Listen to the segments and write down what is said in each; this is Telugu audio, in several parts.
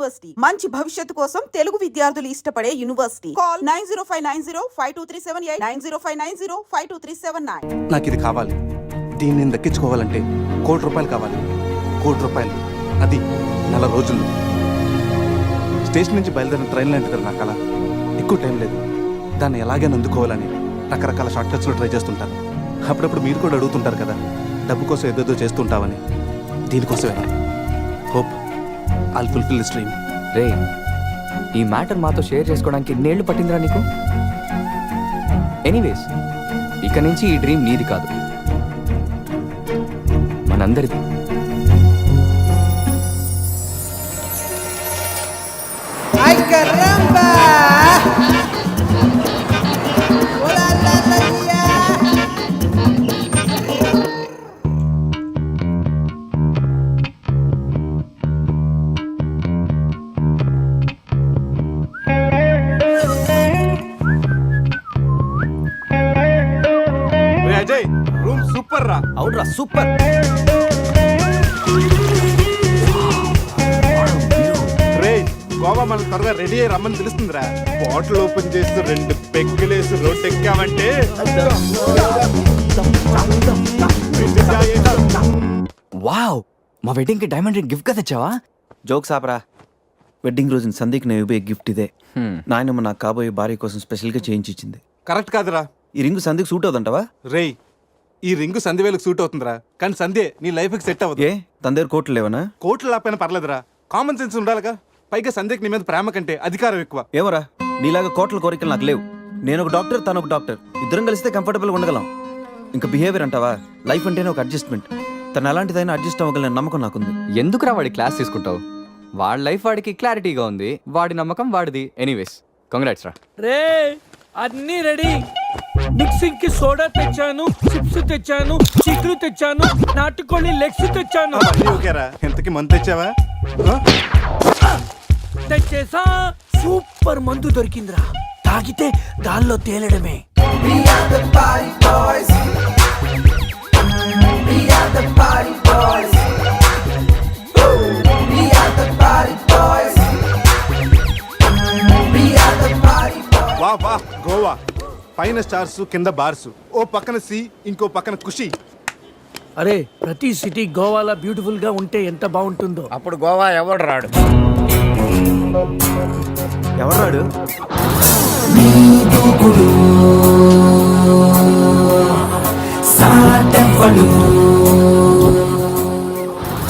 యూనివర్సిటీ మంచి భవిష్యత్తు కోసం తెలుగు విద్యార్థులు ఇష్టపడే యూనివర్సిటీ. కాల్ 9059052378 9059052379. నాకు ఇది కావాలి. దీన్ని నేను దక్కించుకోవాలంటే ₹1,00,00,000 కావాలి. ₹1,00,00,000 అది నెల రోజుల్లో. స్టేషన్ నుంచి బయలుదేరిన ట్రైన్ లాంటి కదా నా కళ. ఎక్కువ టైం లేదు. దాన్ని ఎలాగైనా అందుకోవాలని రకరకాల షార్ట్ కట్స్లో ట్రై చేస్తుంటాను. అప్పుడప్పుడు మీరు కూడా అడుగుతుంటారు కదా, డబ్బు కోసం ఏదేదో చేస్తుంటావని. దీనికోసమేనా? Hope I'll fulfil this dream. రే, ఈ మ్యాటర్ మాతో షేర్ చేసుకోవడానికి ఎన్నేళ్ళు పట్టిందిరా నీకు? ఎనీవేస్, ఇక నుంచి ఈ డ్రీమ్ నీది కాదు, మనందరిది. ¡Ay, caramba! ¡Hola, la, la, la! Ajay, room super రా. అవునరా, సూపర్. గోవా మనకు త్వరగా రెడీ అయ్యి రమ్మని తెలుస్తుందిరా. బాటిల్ ఓపెన్ చేస్తూ 2 పెగ్గులేసి రోడ్ ఎక్కామంటే వావ్, మా వెడ్డింగ్ కి డైమండ్ రింగ్ గిఫ్ట్ గా తెచ్చావా? జోక్స్ ఆపరా. వెడ్డింగ్ రోజున సందీకి నేను ఇవ్వే గిఫ్ట్ ఇదే. నాయనమ్మ నాకు కాబోయే భార్య కోసం స్పెషల్గా చేయించి ఇచ్చింది. కరెక్ట్ కాదురా. ఈ రింగు సందీకి సూట్ అవుతుంటావా? రేయ్, ఈ రింగు సంధ్యవేలకు సూట్ అవుతుందిరా, కానీ సంధ్య నీ లైఫ్ కి సెట్ అవ్వదు. ఏ తన దగ్గర కోట్లు లేవనా? కోట్లు లేకపోయినా పర్లేదురా, కామన్ సెన్స్ ఉండాలిగా. పైగా సంధ్యకి నీ మీద ప్రేమ కంటే అధికారం ఎక్కువ. ఏమోరా, నీలాగా కోట్ల కోరికలు నాకు లేవు. నేను ఒక డాక్టర్, తను ఒక డాక్టర్. ఇద్దరం కలిస్తే కంఫర్టబుల్గా ఉండగలం. ఇంకా బిహేవియర్ అంటావా? లైఫ్ అంటేనే ఒక అడ్జస్ట్మెంట్. తను ఎలాంటిదైనా అడ్జస్ట్ అవ్వగల నమ్మకం నాకుంది. ఎందుకురా వాడి క్లాస్ తీసుకుంటావు? వాడి లైఫ్ వాడికి క్లారిటీగా ఉంది, వాడి నమ్మకం వాడిది. ఎనీవేస్, కంగ్రాట్స్ రా. రే, అన్నీ రెడీ. మిక్సింగ్ కి సోడా తెచ్చాను, చిప్స్ తెచ్చాను, చిక్కులు తెచ్చాను, నాటుకోళ్ళి లెగ్స్ తెచ్చాను. ఓకేరా, ఎంతకి మంత్ తెచ్చావా? తెచ్చేసా. సూపర్ మందు దొరికిందిరా, తాగితే దానిలో తేలడమే. వా వా, గోవా పైన స్టార్స్, కింద బార్స్. ఓ పక్కన సీ, ఇంకో పక్కన ఖుషి. అరే, ప్రతి సిటీ గోవాలో బ్యూటిఫుల్ గా ఉంటే ఎంత బాగుంటుందో. అప్పుడు గోవా ఎవడు రాడు. ఎవరు రాడు?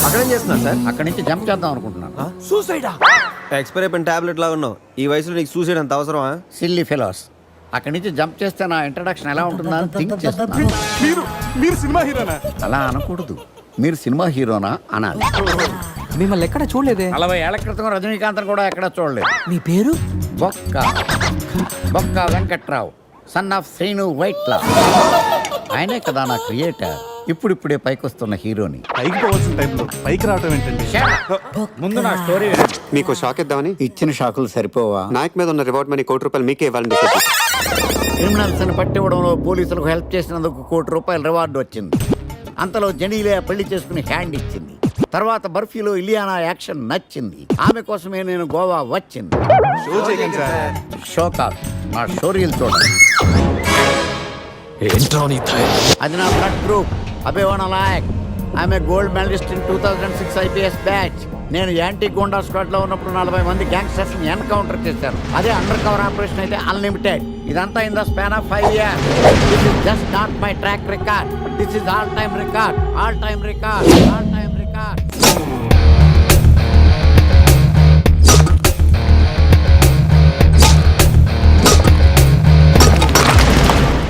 అక్కడేం చేస్తున్నా సార్? అక్కడి నుంచి జంప్ చేద్దాం అనుకుంటున్నాను. సూసైడా? ఎక్స్పైర్ అయిపోయిన టాబ్లెట్ లాగా ఉన్నావు. ఈ వయసులో నీకు సూసైడ్ అంత అవసరమా? Silly fellows. అక్కడి నుంచి జంప్ చేస్తే నా ఇంట్రడక్షన్ ఎలా ఉంటుందా అని థింక్ చేస్తున్నాను. మీరు సినిమా హీరోనా? అలా అనకూడదు, మీరు సినిమా హీరోనా అనాలి. మిమ్మల్ని ఎక్కడ చూడలేదే. 40 ఏళ్ల క్రితం రజనీకాంత్ కూడా ఎక్కడ చూడలేదు. మీ పేరు? బొక్క బొక్క వెంకట్రావు, సన్ ఆఫ్ శ్రీను వైట్లా. ఆయనే కదా నా క్రియేటర్. ఇప్పుడిప్పుడే పైకొస్తున్న హీరోని. పైకి పోవాల్సిన టైంలో పైకి రావటం ఏంటండి? ముందు నా స్టోరీ. మీకు షాక్ ఇద్దామని. ఇచ్చిన షాకులు సరిపోవా? నాయక్ మీద ఉన్న రివార్డ్ మనీ ₹1,00,00,000 మీకే ఇవ్వాలని డిసైడ్ చేశాను. క్రిమినల్స్ ని పట్టివ్వడంలో పోలీసులకు హెల్ప్ చేసినందుకు ₹1,00,00,000 రివార్డు వచ్చింది. అంతలో జెనీలియా పెళ్లి చేసుకుని హ్యాండ్ ఇచ్చింది. తర్వాత బర్ఫీలో ఇలియానా యాక్షన్ నచ్చింది. ఆమె కోసమే నేను గోవా వచ్చింది. షో కాదు, నా స్టోరీలు చూడండి. అది నా బ్లడ్ గ్రూప్, అభివాన లాయక్. ఆమె gold medalist in 2006 IPS batch. నేను యాంటీ గోండా స్క్వాడ్ లో ఉన్నప్పుడు 40 మంది గ్యాంగ్స్టర్స్ ని ఎన్కౌంటర్ చేశారు. అదే అండర్ కవర్ ఆపరేషన్ అయితే అన్లిమిటెడ్. ఇదంతా in the span of 5 years. This is just not my track record. This is all time record, all time record, all time record.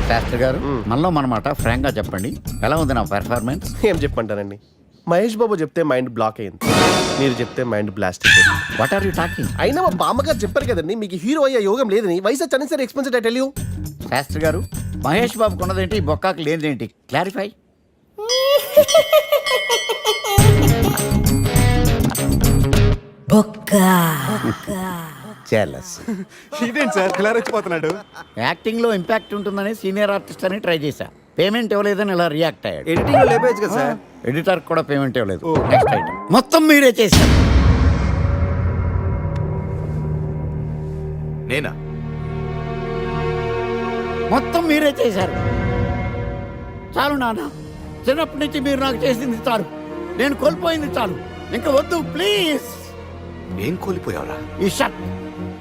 Shastri గారు, మనలో మనమాట ఫ్రాంక్ గా చెప్పండి, ఎలా ఉంది నా పెర్ఫార్మెన్స్? ఏం చెప్పంటానండి, మహేష్ బాబు చెప్తే మైండ్ బ్లాక్ అయింది, మీరు చెప్తే మైండ్ బ్లాస్ట్ అయిపోయింది. What are you talking? అయినా మా బామ్మగారు చెప్పారు కదండి, మీకు హీరో అయ్యే యోగం లేదని. వయసు వచ్చాను sir, expensive I tell you. Shastri గారు, మహేష్ బాబుకు ఉన్నదేంటి, బొక్కాకి లేనిదేంటి? క్లారిఫై. ఇదేంటి సార్ ఇలా రెచ్చిపోతున్నాడు? యాక్టింగ్ లో ఇంపాక్ట్ ఉంటుందని సీనియర్ ఆర్టిస్ట్ అని ట్రై చేశా. పేమెంట్ ఇవ్వలేదని ఇలా రియాక్ట్ అయ్యాడు. ఎడిటింగ్ లో లేపేయచ్చు కదా సార్. ఎడిటర్ కూడా పేమెంట్ ఇవ్వలేదు. నెక్స్ట్ ఐటమ్ మొత్తం మీరే చేశారు. నేనా? మొత్తం మీరే చేశారు. చాలు నాన్న, చిన్నప్పటి నుంచి మీరు నాకు చేసింది చాలు, నేను కోల్పోయింది చాలు, ఇంకా వద్దు ప్లీజ్. ఏం కోల్పోయావురా? ఈ షర్ట్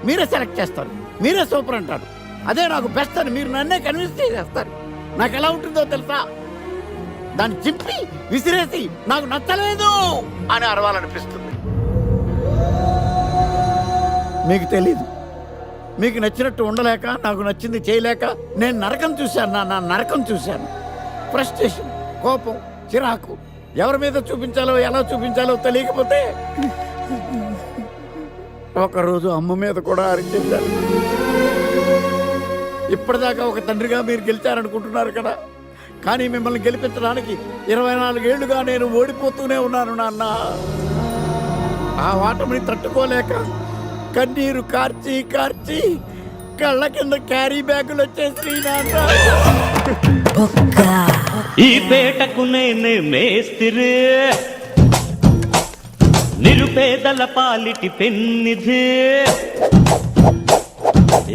మీరే సెలెక్ట్ చేస్తారు, మీరే సూపర్ అంటారు, అదే నాకు బెస్ట్ అని మీరు నన్నే కన్విన్స్ చేసేస్తారు. నాకు ఎలా ఉంటుందో తెలుసా? దాన్ని చింపి విసిరేసి నాకు నచ్చలేదు అని అరవాలనిపిస్తుంది. మీకు తెలీదు, మీకు నచ్చినట్టు ఉండలేక, నాకు నచ్చింది చేయలేక నేను నరకం చూశాను, నా నరకం చూశాను. ఫ్రస్ట్రేషన్, కోపం, చిరాకు, ఎవరి మీద చూపించాలో ఎలా చూపించాలో తెలియకపోతే ఒకరోజు అమ్మ మీద కూడా అరిచేశాను. ఇప్పటిదాకా ఒక తండ్రిగా మీరు గెలిచారనుకుంటున్నారు కదా, కానీ మిమ్మల్ని గెలిపించడానికి 24 ఏళ్లుగా నేను ఓడిపోతూనే ఉన్నాను నాన్న. ఆ ఓటమిని తట్టుకోలేక కన్నీరు కార్చి కార్చి కళ్ళ కింద క్యారీ బ్యాగులు వచ్చేసి నాన్న. ఈ పేటకు నేనే మేస్తిరి, నిరుపేదల పాలిటి పెన్నిధి.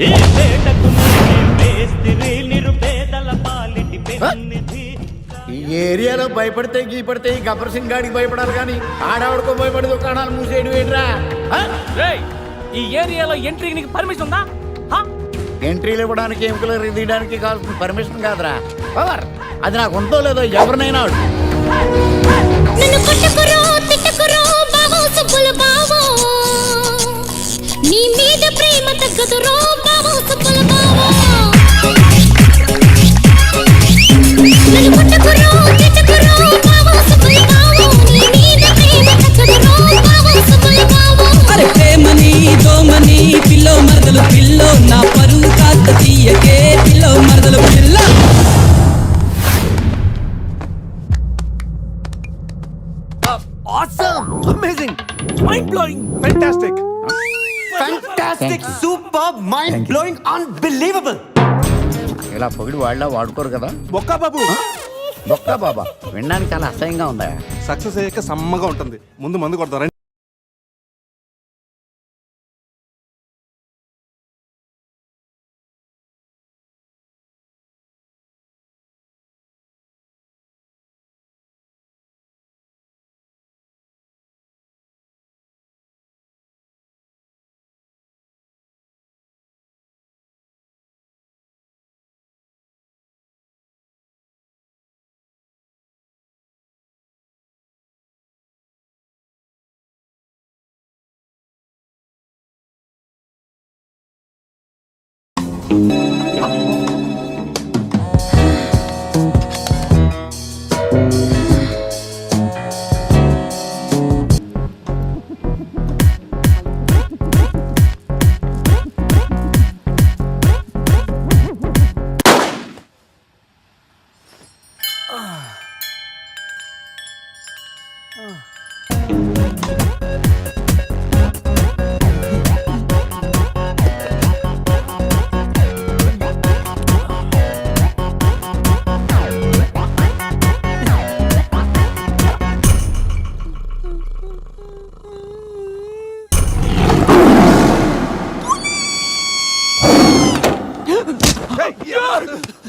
ఈ పేటకు నేనే మేస్తిరి, నిరుపేదల పాలిటి పెన్నిధి. ఈ ఏరియాలో భయపడితే గీపడితే ఈ గబ్బర్ సింగ్ గాడికి భయపడాలి కానీ ఆడావిడకో భయపడి దుకాణాలు మూసేయడం ఏంట్రా? ఈ ఏరియాలో ఎంట్రీకి నీకు పర్మిషన్ ఉందా? ఎంట్రీలు ఇవ్వడానికి ఎముకలు తీయడానికి కావాల్సిన పర్మిషన్ కాదురా, పవర్. అది నాకు ఉందో లేదో ఎవరినైనా అడుగు. నీ మీద ప్రేమ తగ్గదురో బావో సుబ్బుల బావో. నన్ను కొట్టకురో తిట్టకురో బావో సుబ్బుల బావో. నీ మీద ప్రేమ తగ్గదురో బావో సుబ్బుల బావో. అరే ప్రేమని దోమని పిల్లో మరదలు పిల్లో, నా పరువు కాస్త తీయకే పిల్లో మరదలు పిల్ల. Awesome! Amazing! Mind-blowing! Fantastic! Fantastic! Superb! Mind-blowing! Unbelievable! ఇలా పొగిడి వాళ్ళ వాడుకోరు కదా. బొక్కా బాబు, బొక్కా బాబా వినడానికి చాలా అసహ్యంగా ఉందా? సక్సెస్ అయ్యాక సమ్మగా ఉంటుంది, ముందు మందు కొడతారా?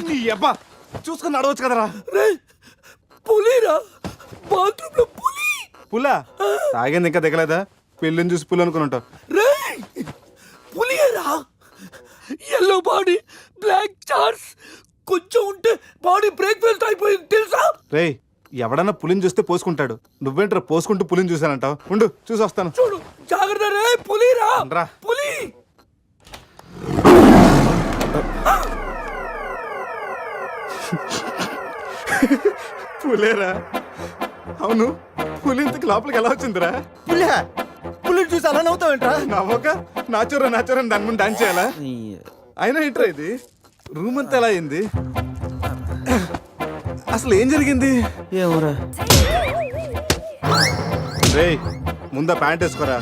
నీ అబ్బా చూసుకుని నడవచ్చు కదరా. పులిరా, బాత్రూమ్ లో పులి. పులా తాగింది ఇంకా దిగలేదా? పెళ్ళిని చూసి పులి అనుకుని ఉంటావు. పులిరా, ఎల్లో బాడీ, బ్లాక్ చార్స్, కొంచెం ఉంటే బాడీ బ్రేక్ఫాస్ట్ అయిపోయింది తెలుసా? రేయ్, ఎవడన్నా పులిని చూస్తే పోసుకుంటాడు, నువ్వేంట్రా పోసుకుంటూ పులిని చూసానంటావు? ఉండు చూసి వస్తాను. చూడు జాగ్రత్త రే, పులిరా, రా. పులి. పులేరా? అవును, పులి ఇంతకు లోపలికి ఎలా వచ్చిందిరా? పులి చూసి అలా నవ్వుతావేంట్రా? నవ్వక నాచురా నాచురా దాని ముందు డాన్స్ చేయాలా? అయినా ఏంట్రా ఇది? రూమ్ అంతా ఎలా అయింది? అసలు ఏం జరిగింది? ఏమోరా. రేయ్, ముందా ప్యాంట్ వేసుకోరా,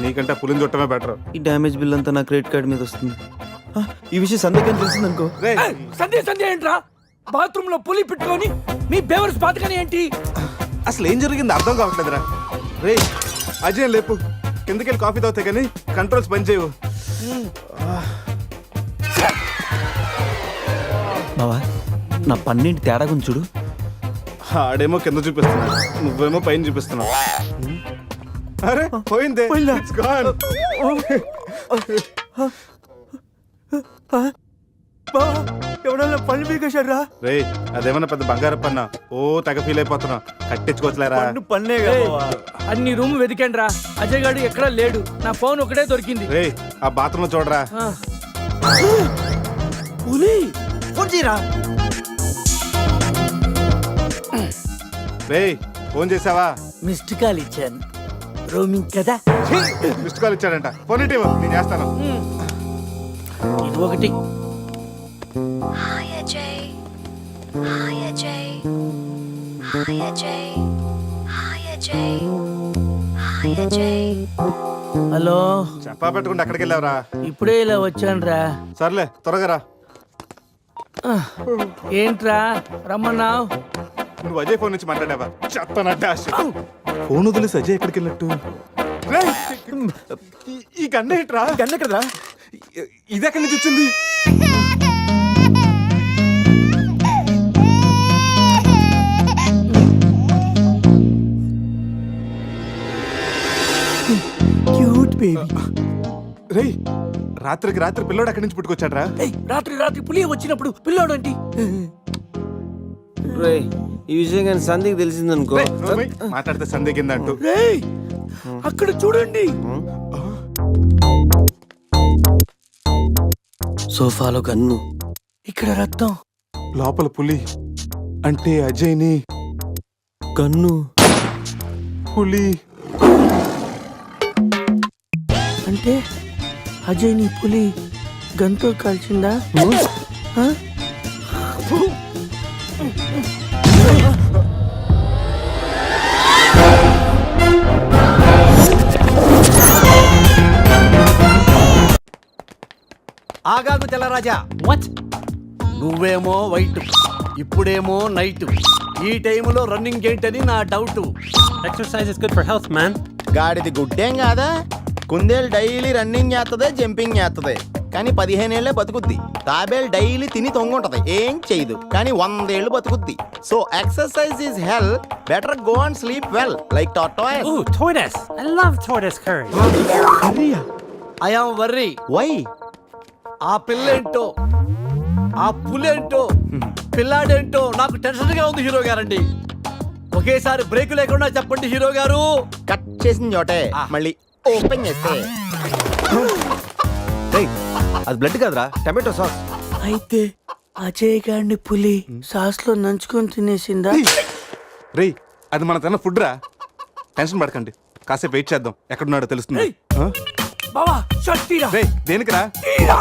నీకంటే పులిని చుట్టమే బెటర్. ఈ డ్యామేజ్ బిల్ అంతా నా క్రెడిట్ కార్డ్ మీద వస్తుంది. ఈ విషయం సందేహం తెలిసిందనుకో. రేయ్, సంధ్య ఏంట్రా? బాత్రూమ్ లో పులి పెట్టుకొని మీ బేవర్స్ బాతకని ఏంటి? అసలు ఏం జరిగింది అర్థం కావట్లేదురా. రేయ్ అజయ్ లేపు, కిందకెళ్ళి కాఫీ తాగుతాయి కానీ కంట్రోల్స్ పని చేయవు. బావా నా పన్నింటి తేడా గురించి చూడు. ఆడేమో కింద చూపిస్తున్నాడు, నువ్వేమో పైన చూపిస్తున్నావు. అరే పోయిందే. It's gone. ఎవడన్నా పళ్ళు పీకేశాడ్రా? రేయ్ అదేమన్నా పెద్ద బంగారు పన్నా? ఓ తెగ ఫీల్ అయిపోతున్నా. కట్టించుకోవచ్చులేరా? పన్నే అన్ని రూమ్ వెతికాను రా, అజయ్ గాడు ఎక్కడా లేడు. నా ఫోన్ ఒకటే దొరికింది. రేయ్ ఆ బాత్రూమ్ లో చూడరా. పులి ఫోన్ చేయరా. రేయ్ ఫోన్ చేసావా? మిస్డ్ కాల్ ఇచ్చాను, రోమింగ్ కదా. మిస్డ్ కాల్ ఇచ్చాడంట. ఫోన్ ఇటు ఇవ్వు, నేను చేస్తాను. ఇది ఒకటి. హలో, చెప్పా పెట్టుకుంటే అక్కడికి వెళ్ళావరా? ఇప్పుడే ఇలా వచ్చాను రా. సర్లే త్వరగా రా. ఏంట్రా రమ్మన్నావు? నువ్వు అజయ్ ఫోన్ నుంచి మాట్లాడావా? చెప్పనా డాష్. ఫోన్ వదిలేసి అజయ్ ఎక్కడికి వెళ్ళట్టు? రేయ్, ఈ గన్న ఏంట్రా? గన్న ఎక్కడరా? ఇది ఎక్కడి నుంచి వచ్చింది? Cute baby. రేయ్ రాత్రికి రాత్రి పిల్లోడు అక్కడి నుంచి పుట్టుకొచ్చాడ్రా? రాత్రి పులి వచ్చినప్పుడు పిల్లోడు అంటే ఈ విషయం కానీ సంధికి తెలిసిందనుకో. మాట్లాడితే సందేహిందంటూ. రేయ్ అక్కడ చూడండి. సోఫాలో గన్ను, ఇక్కడ రక్తం. లోపల పులి అంటే అజయ్ని గన్ను, పులి అంటే అజయ్ నీ పులి గంతో కాల్చిందా? ఆగాగు తెల్లరాజా. వాట్? నువ్వేమో వైట్, ఇప్పుడేమో నైట్. ఈ టైంలో రన్నింగ్ ఏంటని నా doubt. Exercise is good for health man. గాడిది గుడ్డేం కాదా? కుందేలు డైలీ రన్నింగ్ చేస్తుంది, జంపింగ్ చేస్తుంది, కానీ 15 ఏళ్లే బతుకుద్ది. తాబేలు డైలీ తిని తొంగుంటది, ఏం చేయదు, కానీ 100 ఏళ్ళు బతుకుద్ది. So exercise is hell. Better go and sleep well like tortoise. Ooh, tortoise. I love tortoise curry. I am worry. Why? ఆ పిల్లేంటో, ఆ పులేంటో, పిల్లాడేంటో నాకు టెన్షన్ గా ఉంది హీరో గారండి. ఒకేసారి బ్రేక్ లేకుండా చెప్పండి హీరో గారు. కట్ చేసిన చోటే మళ్ళీ ఓపెన్ చేస్తే. అది బ్లడ్ కాదురా, టమాటో సాస్. అయితే అజయ్ గారిని పులి సాస్ లో నంచుకొని తినేసిందా? రేయ్ అది మన తన ఫుడ్ రా. టెన్షన్ పడకండి, కాసేపు వెయిట్ చేద్దాం, ఎక్కడున్నాడో తెలుస్తుంది. బావా షర్ట్ తీరా. రేయ్ దేనికి రా? తీరా.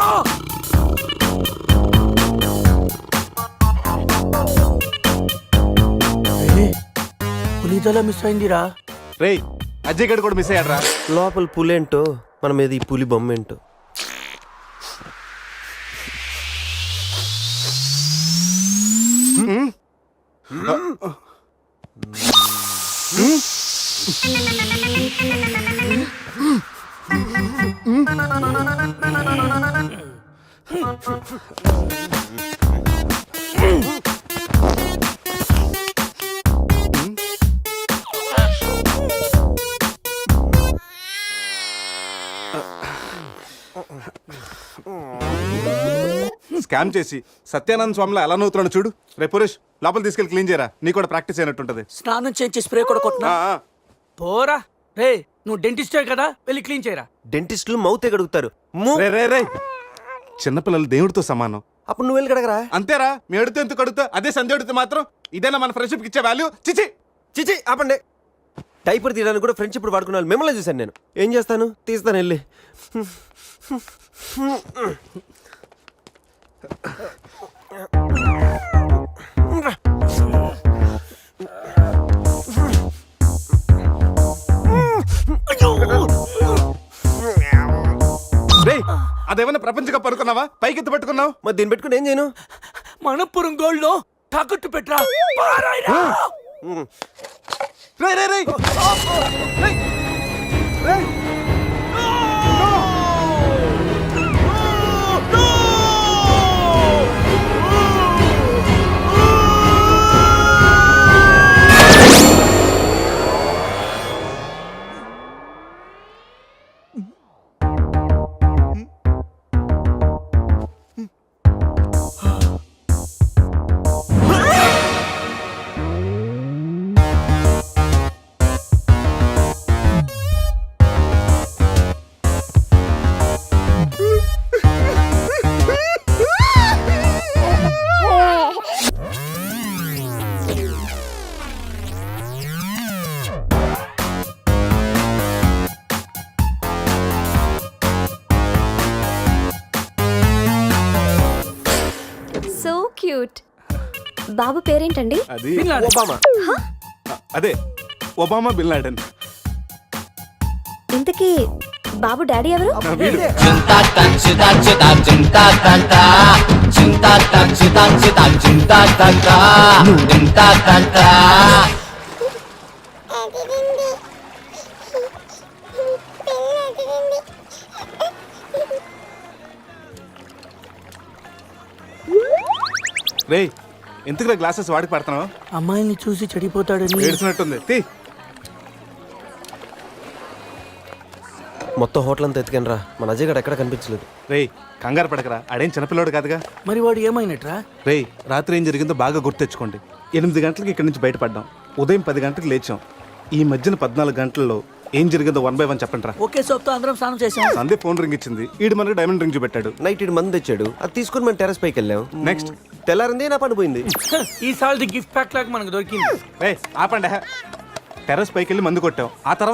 పులిదల మిస్ అయిందిరా. రేయ్ అజయ్ గడ్ కూడా మిస్ అయ్యాడ్రా. లోపల పులేంటో మన మీద ఈ పులి బొమ్మ ఏంటో. స్కామ్ చేసి సత్యానంద స్వామిలో ఎలా నవ్వుతున్నాడు చూడు. రేపు పురేష్ లోపల తీసుకెళ్ళి క్లీన్ చేయరా, నీ కూడా ప్రాక్టీస్ అయినట్టుంటది. స్నానం చేయించి స్ప్రే కూడా కొట్టినా పోరా. రే నువ్వు డెంటిస్టే కదా, వెళ్ళి క్లీన్ చేయరా. డెంటిస్టులు మౌతే కడుగుతారు. రే రే రే చిన్నపిల్లలు దేవుడితో సమానం. అప్పుడు నువ్వు వెళ్ళి కడగరా. అంతేరా, మీ అడిగితే ఎందుకు అడుగుతా, అదే సంధ్య అడిగితే మాత్రం ఇదేనా మన ఫ్రెండ్షిప్ ఇచ్చే వాల్యూ? చిచి చిచి ఆపండి. టైపర్ తీయడానికి కూడా ఫ్రెండ్షిప్ వాడుకున్నాను. మిమ్మల్ని చూశాను నేను. ఏం చేస్తాను, తీస్తాను వెళ్ళి. అదేమన్నా ప్రపంచ కప్ అనుకున్నావా? పైకి ఎత్తు పట్టుకున్నావు. మరి దీన్ని పెట్టుకుని ఏం చేయను? మనపురం గోల్డ్ లో తాకట్టు పెట్టరా. క్యూట్ బాబు పేరేంటండి అది బిన్ లాడెన్. ఒబామా అదే ఒబామా బిన్ లాడెన్. ఇంతకీ బాబు డాడీ ఎవరు వీడు రేయ్ ఎందుకురా గ్లాసెస్ వాడికి పడుతున్నావు? అమ్మాయిని చూసి చెడిపోతాడని ఏడ్చినట్టుంది. తీ. మొత్తం హోటల్ అంతా ఎత్తుకాను రా మన అజయ్ గడ ఎక్కడ కనిపించలేదు. రేయ్ కంగారు పడకరా, ఆడేం చిన్నపిల్లోడు కాదుగా. మరి వాడు ఏమైనట్రా? రేయ్ రాత్రి ఏం జరిగిందో బాగా గుర్తెచ్చుకోండి. 8 గంటలకి ఇక్కడి నుంచి బయటపడ్డాం, ఉదయం 10 గంటలకు లేచాం. ఈ మధ్యన 14 గంటల్లో ఏం జరిగిందో 1 by 1 చెప్పండి రా. ఒకే సోప్తో అందరం స్నానం చేసాం. సందీప్ ఫోన్ రింగ్ ఇచ్చింది, ఈడు మనకి డైమండ్ రింగ్ చూపెట్టాడు. నైట్ ఇటు మంది తెచ్చాడు, అది తీసుకుని మనం టెర్రస్ పైకి వెళ్ళాం. నెక్స్ట్ తెల్లారింది నా పని పోయింది. ఈసారి గిఫ్ట్ ప్యాక్ లాగా మనకు దొరికింది. రే ఆపండి. టెర్రస్ పైకి వెళ్ళి మందు కొట్టాం, ఆ తర్వాత